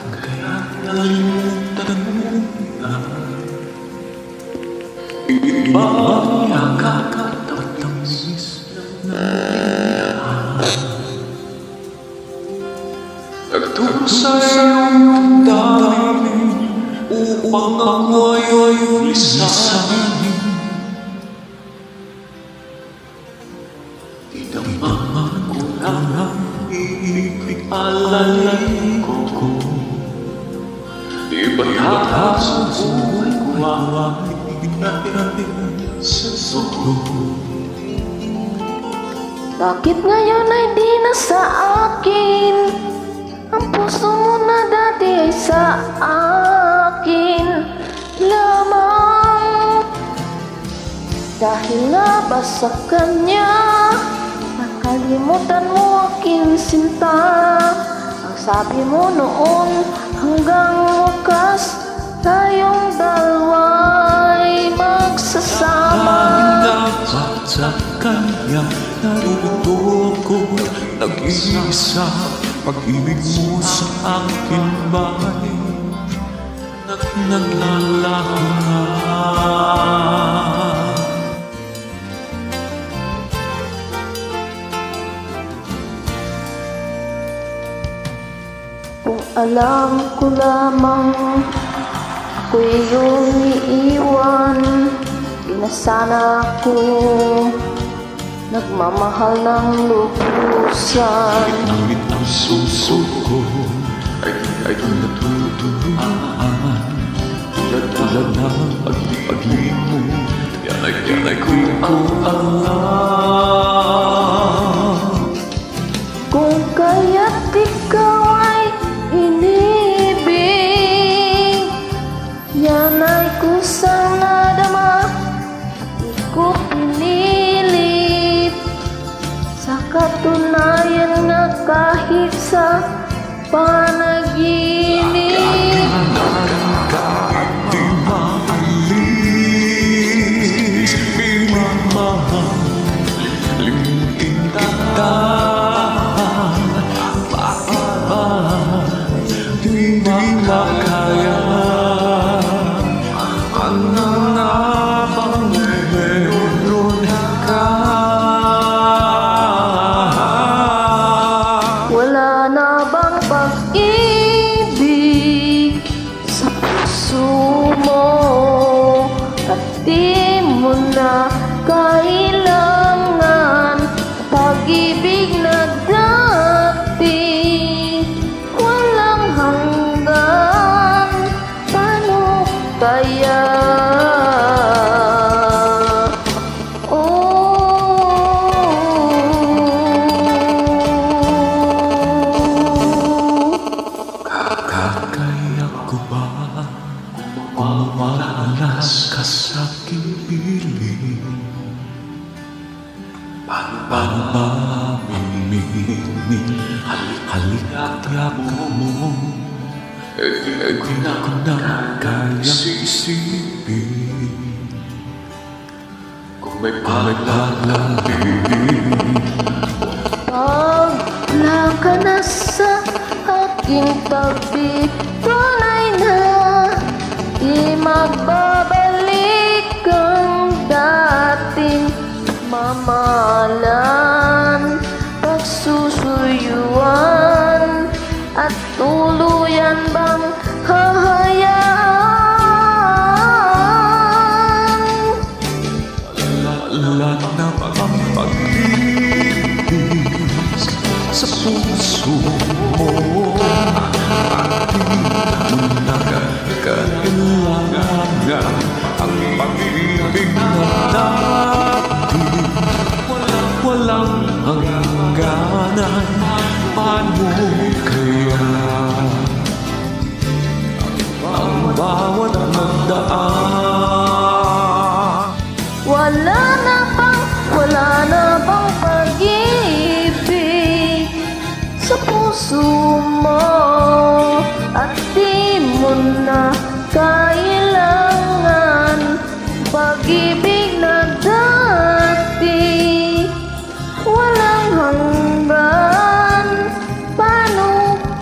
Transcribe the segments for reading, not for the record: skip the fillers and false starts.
Kaya nalimutan mo na iba ang kakatamis ng lihan. Nagturo sa iyong damdamin upang ako'y lisanin. Dinaman ko lang ang ibig alalain ko. Iba't hapos ang buhay ko ay pinapinatin sa suko. Bakit ngayon ay di na sa akin? Ang puso mo na dati ay sa akin lamang. Dahil nga ba sa kanya nakalimutan mo aking sinta? Ang sabi mo noon hanggang wakas tayong dalawa'y magsasama. Dapat sa kanya narito ako nag-iisa. Pag-ibig mo sa akin ba'y naglalakad? Kung alam ko lamang ako'y iyong iiwan, di na sana ako nagmamahal ng lubusan. Ngunit ang suso ko ay natutuluan. Tulad ng pag-ibig mo, yan ay ko alam. Kung kaya't ikaw ay inibig, yan ay kusang nadama, di ko pinilit. Sa katunayan na kahit sa panaginip, Kahit di maalis, pinamahal, limutin kita. Bakit ba di makaya? Ano na bang meron ka? wala na bang pag-ibig sa puso mo? At di mo na kailangan pag-ibig na dati walang hanggan. Paano kaya? Kaya ko ba umalas ka sa aking piling? Paano ba mimingin halik-yak mo? Di ko na kayang isipin kung may pag-ibig. Pag wala ka na sa aking tabi, tunay na di magbabalik ang dating mamahalan, pagsusuyuan at tuluyan bang hahayaan? Wala na bang pag-ibig sa puso mo? At di mo na kailangan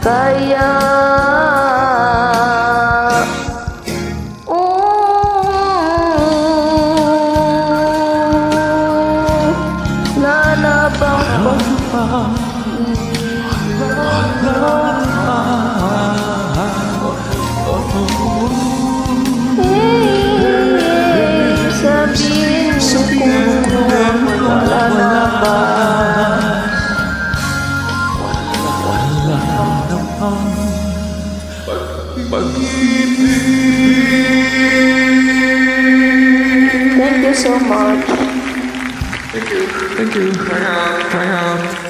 Kaya lalabang sabihin kung wala na ba. Thank you so much. Thank you. Try out.